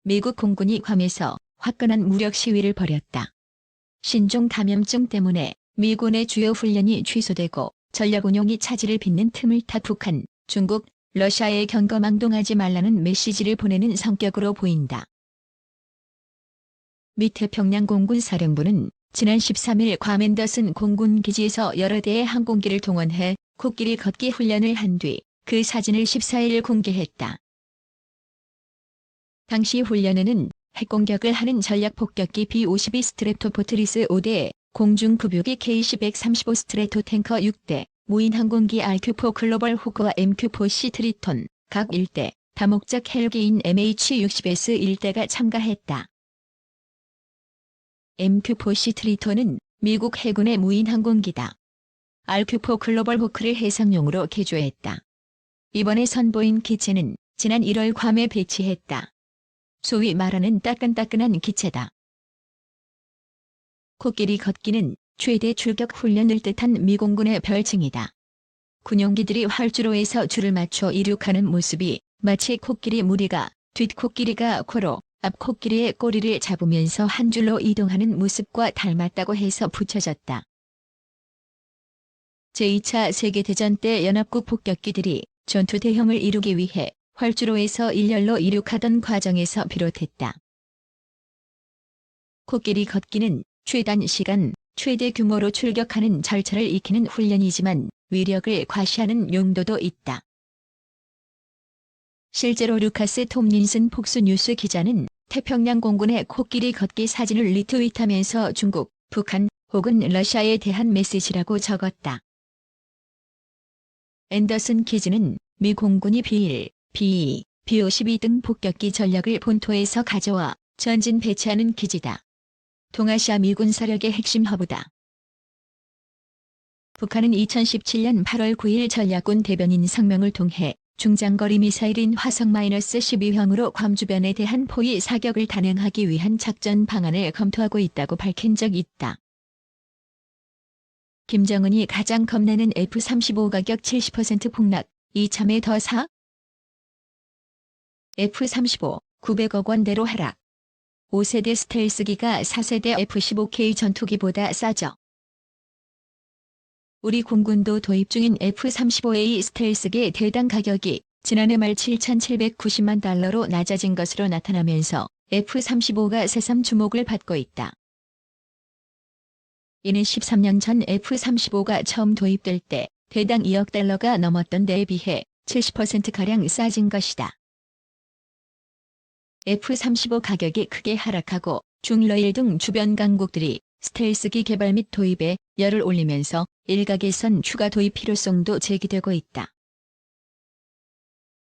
미국 공군이 괌에서 화끈한 무력 시위를 벌였다. 신종 감염증 때문에 미군의 주요 훈련이 취소되고 전력 운용이 차질을 빚는 틈을 타 북한, 중국, 러시아에 경거망동하지 말라는 메시지를 보내는 성격으로 보인다. 미 태평양 공군 사령부는 지난 13일 괌 앤더슨 공군 기지에서 여러 대의 항공기를 동원해 코끼리 걷기 훈련을 한 뒤 그 사진을 14일 공개했다. 당시 훈련에는 핵공격을 하는 전략폭격기 B-52 스트랩토포트리스 5대, 공중급유기 KC-135 스트레토 탱커 6대, 무인항공기 RQ-4 글로벌 호크와 MQ-4C 트리톤, 각 1대, 다목적 헬기인 MH-60S 1대가 참가했다. MQ-4C 트리톤은 미국 해군의 무인항공기다. RQ-4 글로벌 호크를 해상용으로 개조했다. 이번에 선보인 기체는 지난 1월 괌에 배치했다. 소위 말하는 따끈따끈한 기체다. 코끼리 걷기는 최대 출격 훈련을 뜻한 미 공군의 별칭이다. 군용기들이 활주로에서 줄을 맞춰 이륙하는 모습이 마치 코끼리 무리가 뒷코끼리가 코로, 앞코끼리의 꼬리를 잡으면서 한 줄로 이동하는 모습과 닮았다고 해서 붙여졌다. 제2차 세계대전 때 연합국 폭격기들이 전투 대형을 이루기 위해 활주로에서 일렬로 이륙하던 과정에서 비롯했다. 코끼리 걷기는 최단 시간, 최대 규모로 출격하는 절차를 익히는 훈련이지만 위력을 과시하는 용도도 있다. 실제로 루카스 톰린슨 폭스뉴스 기자는 태평양 공군의 코끼리 걷기 사진을 리트윗하면서 중국, 북한 혹은 러시아에 대한 메시지라고 적었다. 앤더슨 기지는 미 공군이 B-1, B-2, B-52 등 폭격기 전력을 본토에서 가져와 전진 배치하는 기지다. 동아시아 미군 사력의 핵심 허브다. 북한은 2017년 8월 9일 전략군 대변인 성명을 통해 중장거리 미사일인 화성-12형으로 괌 주변에 대한 포위 사격을 단행하기 위한 작전 방안을 검토하고 있다고 밝힌 적이 있다. 김정은이 가장 겁내는 F-35 가격 70% 폭락, 이참에 더 사? F-35, 900억 원대로 하락. 5세대 스텔스기가 4세대 F-15K 전투기보다 싸죠. 우리 공군도 도입 중인 F-35A 스텔스기의 대당 가격이 지난해 말 7,790만 달러로 낮아진 것으로 나타나면서 F-35가 새삼 주목을 받고 있다. 이는 13년 전 F-35가 처음 도입될 때 대당 2억 달러가 넘었던 데에 비해 70%가량 싸진 것이다. F-35 가격이 크게 하락하고 중러일 등 주변 강국들이 스텔스기 개발 및 도입에 열을 올리면서 일각에선 추가 도입 필요성도 제기되고 있다.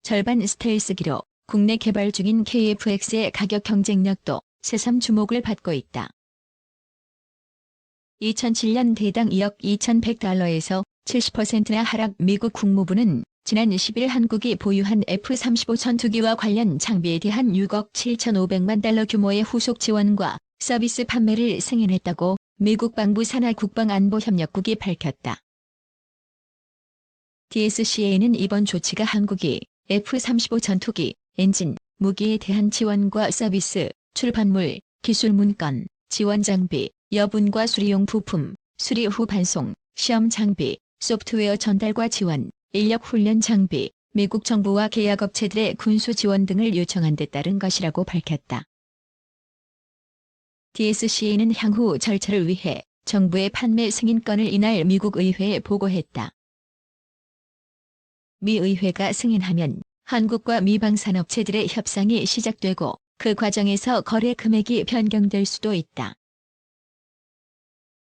절반 스텔스기로 국내 개발 중인 KF-X의 가격 경쟁력도 새삼 주목을 받고 있다. 2007년 대당 2억 2,100달러에서 70%나 하락. 미국 국무부는 지난 10일 한국이 보유한 F-35 전투기와 관련 장비에 대한 6억 7,500만 달러 규모의 후속 지원과 서비스 판매를 승인했다고 미국 방부 산하 국방안보협력국이 밝혔다. DSCA는 이번 조치가 한국이 F-35 전투기, 엔진, 무기에 대한 지원과 서비스, 출판물, 기술 문건, 지원 장비, 여분과 수리용 부품, 수리 후 반송, 시험 장비, 소프트웨어 전달과 지원, 인력 훈련 장비, 미국 정부와 계약업체들의 군수 지원 등을 요청한 데 따른 것이라고 밝혔다. DSCA는 향후 절차를 위해 정부의 판매 승인권을 이날 미국 의회에 보고했다. 미 의회가 승인하면 한국과 미 방산업체들의 협상이 시작되고 그 과정에서 거래 금액이 변경될 수도 있다.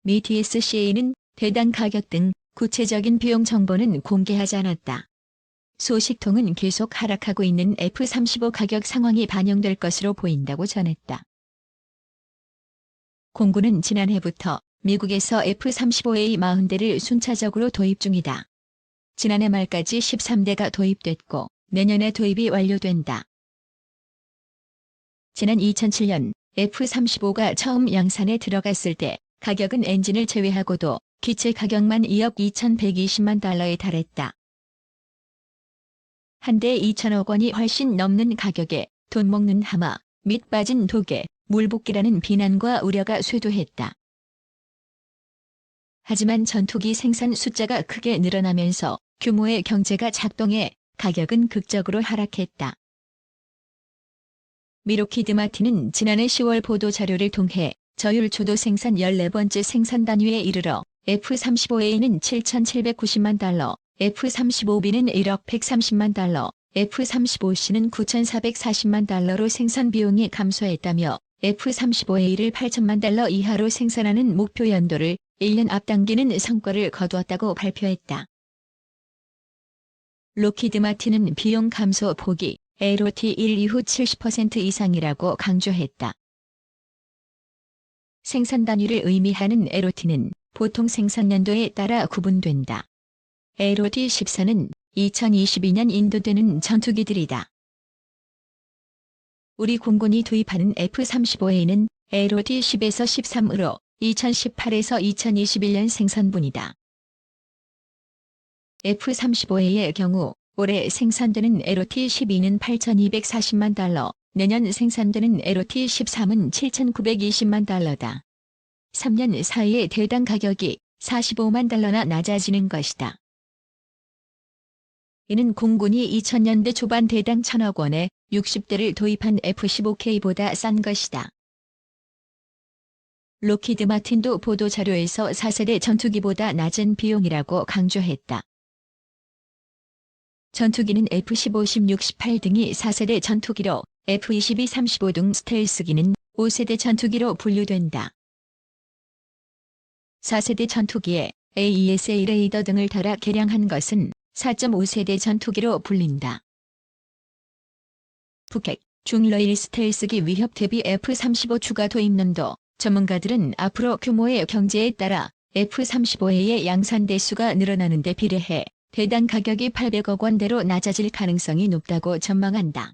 미 DSCA는 대당 가격 등 구체적인 비용 정보는 공개하지 않았다. 소식통은 계속 하락하고 있는 F-35 가격 상황이 반영될 것으로 보인다고 전했다. 공군은 지난해부터 미국에서 F-35A 40대를 순차적으로 도입 중이다. 지난해 말까지 13대가 도입됐고 내년에 도입이 완료된다. 지난 2007년 F-35가 처음 양산에 들어갔을 때 가격은 엔진을 제외하고도 기체 가격만 2억 2,120만 달러에 달했다. 한 대 2천억 원이 훨씬 넘는 가격에 돈 먹는 하마, 및 빠진 독에 물복기라는 비난과 우려가 쇄도했다. 하지만 전투기 생산 숫자가 크게 늘어나면서 규모의 경제가 작동해 가격은 극적으로 하락했다. 미 록히드 마틴은 지난해 10월 보도 자료를 통해 저율 초도 생산 14번째 생산 단위에 이르러 F-35A는 7,790만 달러, F-35B는 1억 130만 달러, F-35C는 9,440만 달러로 생산 비용이 감소했다며 F-35A를 8천만 달러 이하로 생산하는 목표 연도를 1년 앞당기는 성과를 거두었다고 발표했다. 록히드 마틴은 비용 감소 폭이 LOT 1 이후 70% 이상이라고 강조했다. 생산 단위를 의미하는 LOT는 보통 생산 연도에 따라 구분된다. LOT 14는 2022년 인도되는 전투기들이다. 우리 공군이 도입하는 F-35A는 LOT 10에서 13으로 2018에서 2021년 생산분이다. F-35A의 경우 올해 생산되는 LOT 12는 8,240만 달러, 내년 생산되는 LOT 13은 7,920만 달러다. 3년 사이에 대당 가격이 45만 달러나 낮아지는 것이다. 이는 공군이 2000년대 초반 대당 1,000억 원에 60대를 도입한 F-15K보다 싼 것이다. 록히드 마틴도 보도자료에서 4세대 전투기보다 낮은 비용이라고 강조했다. 전투기는 F-15, 16, 18 등이 4세대 전투기로 F-22, 35 등 스텔스기는 5세대 전투기로 분류된다. 4세대 전투기에 AESA 레이더 등을 달아 개량한 것은 4.5세대 전투기로 불린다. 북핵, 중러일 스텔스기 위협 대비 F-35 추가 도입론도 전문가들은 앞으로 규모의 경제에 따라 F-35A의 양산 대수가 늘어나는 데 비례해 대당 가격이 800억 원대로 낮아질 가능성이 높다고 전망한다.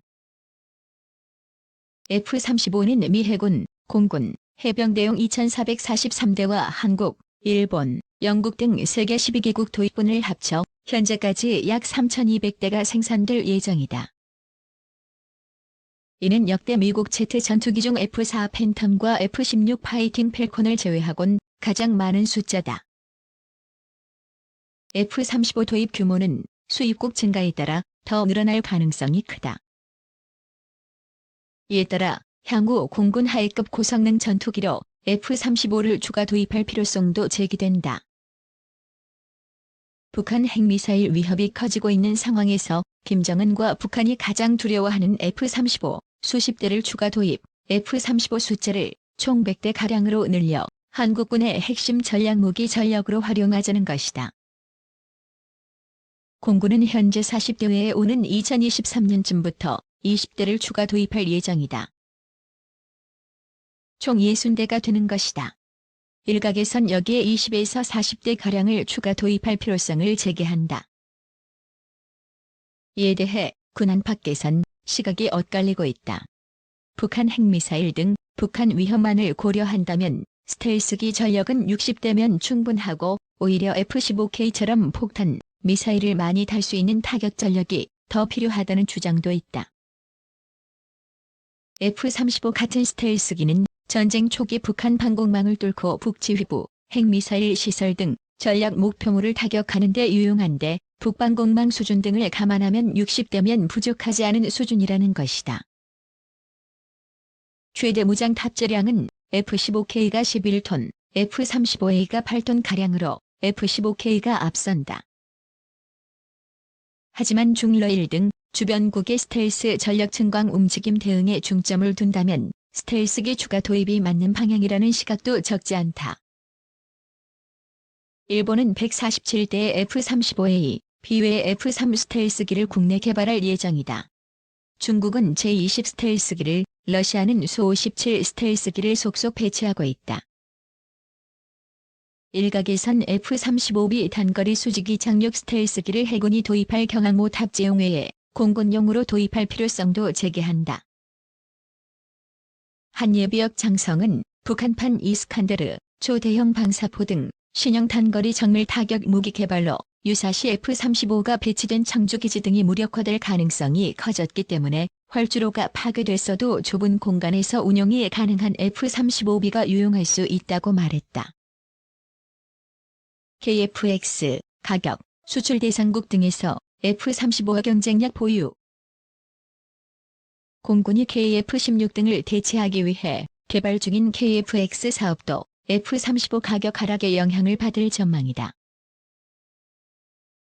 F-35는 미 해군, 공군, 해병대용 2,443대와 한국, 일본, 영국 등 세계 12개국 도입군을 합쳐 현재까지 약 3,200대가 생산될 예정이다. 이는 역대 미국 제트 전투기 중 F-4 팬텀과 F-16 파이팅 펠콘을 제외하곤 가장 많은 숫자다. F-35 도입 규모는 수입국 증가에 따라 더 늘어날 가능성이 크다. 이에 따라 향후 공군 하이급 고성능 전투기로 F-35를 추가 도입할 필요성도 제기된다. 북한 핵미사일 위협이 커지고 있는 상황에서 김정은과 북한이 가장 두려워하는 F-35 수십 대를 추가 도입, F-35 숫자를 총 100대 가량으로 늘려 한국군의 핵심 전략무기 전력으로 활용하자는 것이다. 공군은 현재 40대 외에 오는 2023년쯤부터 20대를 추가 도입할 예정이다. 총 60대가 되는 것이다. 일각에선 여기에 20에서 40대 가량을 추가 도입할 필요성을 제기한다. 이에 대해 군 안팎에선 시각이 엇갈리고 있다. 북한 핵미사일 등 북한 위험만을 고려한다면 스텔스기 전력은 60대면 충분하고 오히려 F-15K처럼 폭탄, 미사일을 많이 달 수 있는 타격 전력이 더 필요하다는 주장도 있다. F-35 같은 스텔스기는 전쟁 초기 북한 방공망을 뚫고 북지휘부, 핵미사일 시설 등 전략 목표물을 타격하는 데 유용한데 북방공망 수준 등을 감안하면 60대면 부족하지 않은 수준이라는 것이다. 최대 무장 탑재량은 F-15K가 11톤, F-35A가 8톤가량으로 F-15K가 앞선다. 하지만 중러일 등 주변국의 스텔스 전력 증강 움직임 대응에 중점을 둔다면 스텔스기 추가 도입이 맞는 방향이라는 시각도 적지 않다. 일본은 147대의 F-35A, 비외의 F-3 스텔스기를 국내 개발할 예정이다. 중국은 제20 스텔스기를, 러시아는 수-57 스텔스기를 속속 배치하고 있다. 일각에선 F-35B 단거리 수직이 착륙 스텔스기를 해군이 도입할 경항모 탑재용 외에 공군용으로 도입할 필요성도 제기한다. 한 예비역 장성은 북한판 이스칸데르, 초대형 방사포 등 신형 단거리 정밀 타격 무기 개발로 유사시 F-35가 배치된 청주기지 등이 무력화될 가능성이 커졌기 때문에 활주로가 파괴됐어도 좁은 공간에서 운용이 가능한 F-35B가 유용할 수 있다고 말했다. KF-X, 가격, 수출 대상국 등에서 F-35와 경쟁력 보유. 공군이 KF-16 등을 대체하기 위해 개발 중인 KF-X 사업도 F-35 가격 하락의 영향을 받을 전망이다.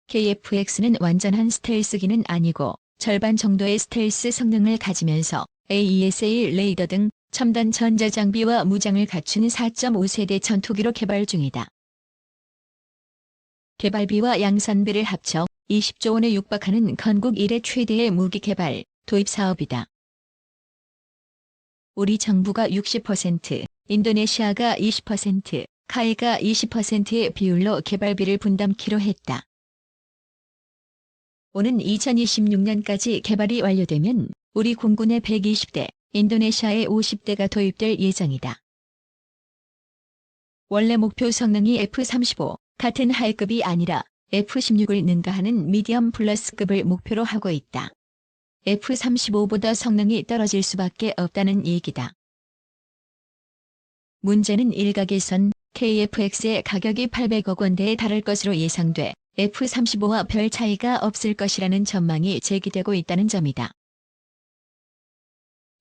KF-X는 완전한 스텔스기는 아니고 절반 정도의 스텔스 성능을 가지면서 AESA 레이더 등 첨단 전자장비와 무장을 갖춘 4.5세대 전투기로 개발 중이다. 개발비와 양산비를 합쳐 20조 원에 육박하는 건국 이래 최대의 무기 개발, 도입 사업이다. 우리 정부가 60%, 인도네시아가 20%, 카이가 20%의 비율로 개발비를 분담키로 했다. 오는 2026년까지 개발이 완료되면 우리 공군의 120대, 인도네시아의 50대가 도입될 예정이다. 원래 목표 성능이 F-35, 같은 하이급이 아니라 F-16을 능가하는 미디엄 플러스급을 목표로 하고 있다. F-35보다 성능이 떨어질 수밖에 없다는 얘기다. 문제는 일각에선 KF-X의 가격이 800억 원대에 달할 것으로 예상돼 F-35와 별 차이가 없을 것이라는 전망이 제기되고 있다는 점이다.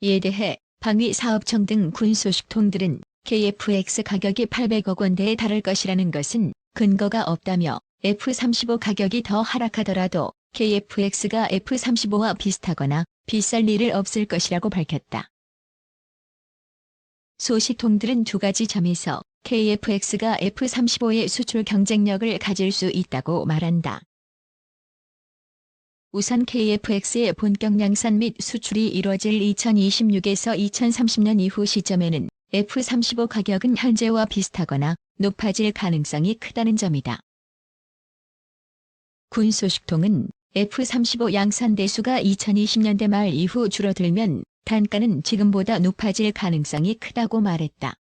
이에 대해 방위사업청 등 군소식통들은 KF-X 가격이 800억 원대에 달할 것이라는 것은 근거가 없다며 F-35 가격이 더 하락하더라도 KF-X가 F-35와 비슷하거나 비쌀 일은 없을 것이라고 밝혔다. 소식통들은 두 가지 점에서 KF-X가 F-35의 수출 경쟁력을 가질 수 있다고 말한다. 우선 KF-X의 본격 양산 및 수출이 이뤄질 2026에서 2030년 이후 시점에는 F-35 가격은 현재와 비슷하거나 높아질 가능성이 크다는 점이다. 군소식통은 F-35 양산 대수가 2020년대 말 이후 줄어들면 단가는 지금보다 높아질 가능성이 크다고 말했다.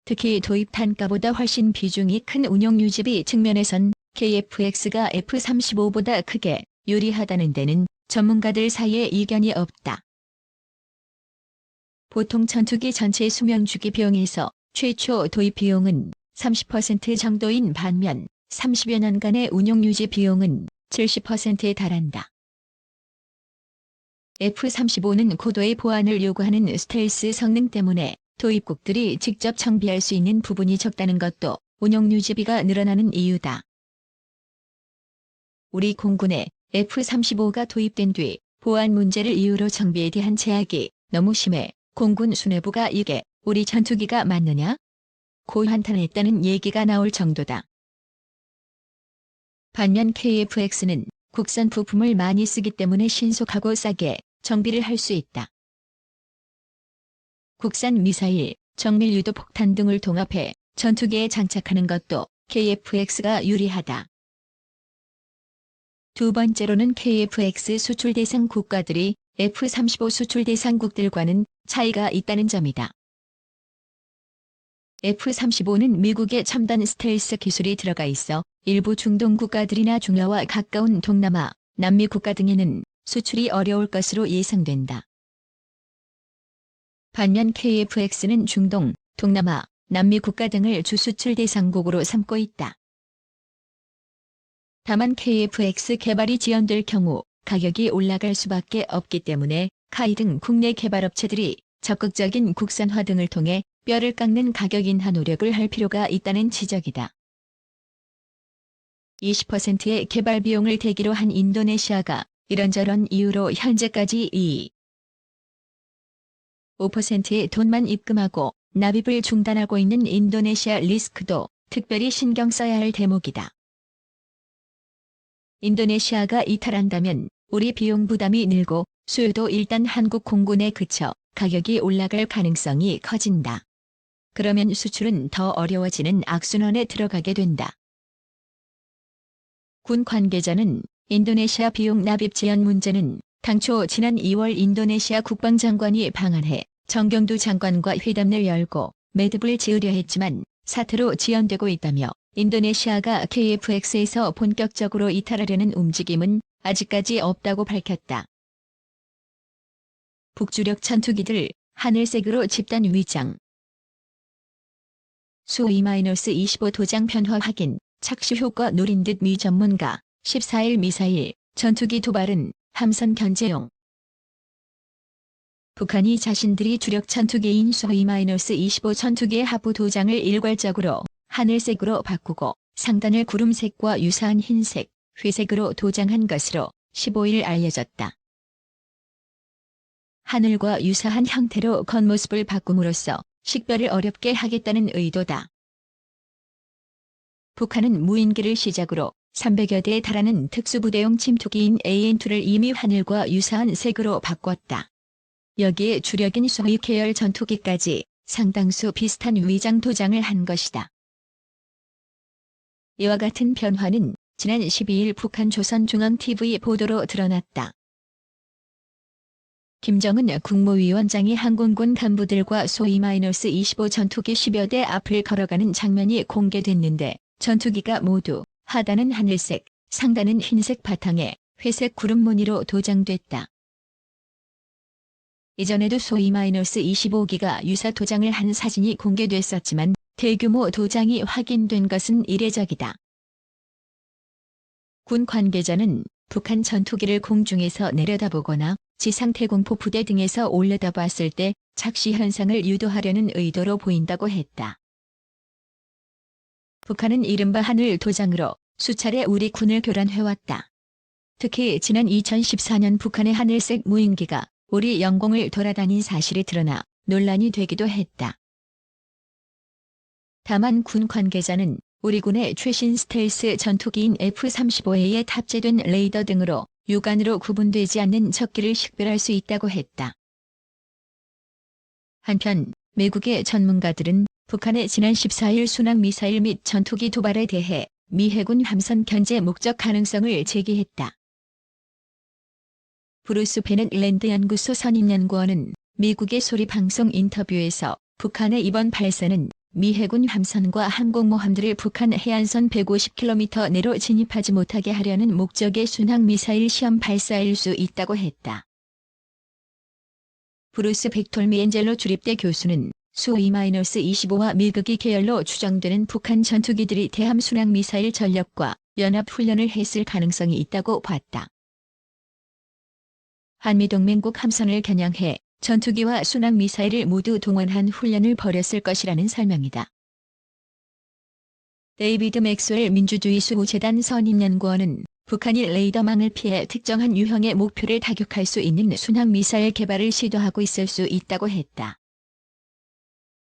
특히 도입 단가보다 훨씬 비중이 큰 운용 유지비 측면에선 KF-X가 F-35보다 크게 유리하다는 데는 전문가들 사이에 이견이 없다. 보통 전투기 전체 수명 주기 비용에서 최초 도입 비용은 30% 정도인 반면 30여 년간의 운용 유지 비용은 70%에 달한다. F-35는 고도의 보안을 요구하는 스텔스 성능 때문에 도입국들이 직접 정비할 수 있는 부분이 적다는 것도 운용 유지비가 늘어나는 이유다. 우리 공군에 F-35가 도입된 뒤 보안 문제를 이유로 정비에 대한 제약이 너무 심해 공군 수뇌부가 이게 우리 전투기가 맞느냐? 고 한탄했다는 얘기가 나올 정도다. 반면 KF-X는 국산 부품을 많이 쓰기 때문에 신속하고 싸게 정비를 할 수 있다. 국산 미사일, 정밀 유도 폭탄 등을 동합해 전투기에 장착하는 것도 KF-X가 유리하다. 두 번째로는 KF-X 수출 대상 국가들이 F-35 수출 대상국들과는 차이가 있다는 점이다. F-35는 미국의 첨단 스텔스 기술이 들어가 있어 일부 중동 국가들이나 중화와 가까운 동남아, 남미 국가 등에는 수출이 어려울 것으로 예상된다. 반면 KF-X는 중동, 동남아, 남미 국가 등을 주수출 대상국으로 삼고 있다. 다만 KF-X 개발이 지연될 경우 가격이 올라갈 수밖에 없기 때문에 카이 등 국내 개발업체들이 적극적인 국산화 등을 통해 뼈를 깎는 가격 인하 노력을 할 필요가 있다는 지적이다. 20%의 개발 비용을 대기로 한 인도네시아가 이런저런 이유로 현재까지 5%의 돈만 입금하고 납입을 중단하고 있는 인도네시아 리스크도 특별히 신경 써야 할 대목이다. 인도네시아가 이탈한다면 우리 비용 부담이 늘고 수요도 일단 한국 공군에 그쳐 가격이 올라갈 가능성이 커진다. 그러면 수출은 더 어려워지는 악순환에 들어가게 된다. 군 관계자는 인도네시아 비용 납입 제한 문제는 당초 지난 2월 인도네시아 국방장관이 방한해 정경두 장관과 회담을 열고 매듭을 지으려 했지만 사태로 지연되고 있다며 인도네시아가 KF-X에서 본격적으로 이탈하려는 움직임은 아직까지 없다고 밝혔다. 북주력 전투기들 하늘색으로 집단 위장. 수-25 도장 변화 확인, 착시 효과 노린 듯 미 전문가. 14일 미사일, 전투기 도발은 함선 견제용. 북한이 자신들이 주력 전투기인 수-25 전투기의 하부 도장을 일괄적으로 하늘색으로 바꾸고 상단을 구름색과 유사한 흰색, 회색으로 도장한 것으로 15일 알려졌다. 하늘과 유사한 형태로 겉모습을 바꿈으로써 식별을 어렵게 하겠다는 의도다. 북한은 무인기를 시작으로 300여 대에 달하는 특수부대용 침투기인 AN2를 이미 하늘과 유사한 색으로 바꿨다. 여기에 주력인 소위 계열 전투기까지 상당수 비슷한 위장 도장을 한 것이다. 이와 같은 변화는 지난 12일 북한 조선중앙TV 보도로 드러났다. 김정은 국무위원장이 항공군 간부들과 수-25 전투기 10여 대 앞을 걸어가는 장면이 공개됐는데 전투기가 모두 하단은 하늘색, 상단은 흰색 바탕에 회색 구름 무늬로 도장됐다. 이전에도 수-25기가 유사 도장을 한 사진이 공개됐었지만 대규모 도장이 확인된 것은 이례적이다. 군 관계자는 북한 전투기를 공중에서 내려다보거나 지상 태공포 부대 등에서 올려다봤을 때 착시 현상을 유도하려는 의도로 보인다고 했다. 북한은 이른바 하늘 도장으로 수차례 우리 군을 교란해왔다. 특히 지난 2014년 북한의 하늘색 무인기가 우리 영공을 돌아다닌 사실이 드러나 논란이 되기도 했다. 다만 군 관계자는 우리 군의 최신 스텔스 전투기인 F-35A에 탑재된 레이더 등으로 육안으로 구분되지 않는 적기를 식별할 수 있다고 했다. 한편 미국의 전문가들은 북한의 지난 14일 순항미사일 및 전투기 도발에 대해 미 해군 함선 견제 목적 가능성을 제기했다. 브루스 베넷 랜드 연구소 선임연구원은 미국의 소리 방송 인터뷰에서 북한의 이번 발사는 미 해군 함선과 항공모함들을 북한 해안선 150km 내로 진입하지 못하게 하려는 목적의 순항미사일 시험 발사일 수 있다고 했다. 브루스 벡톨미 엔젤로 주립대 교수는 수-25와 미국이 계열로 추정되는 북한 전투기들이 대함 순항미사일 전력과 연합훈련을 했을 가능성이 있다고 봤다. 한미동맹국 함선을 겨냥해 전투기와 순항미사일을 모두 동원한 훈련을 벌였을 것이라는 설명이다. 데이비드 맥스웰 민주주의 수호재단 선임연구원은 북한이 레이더망을 피해 특정한 유형의 목표를 타격할 수 있는 순항미사일 개발을 시도하고 있을 수 있다고 했다.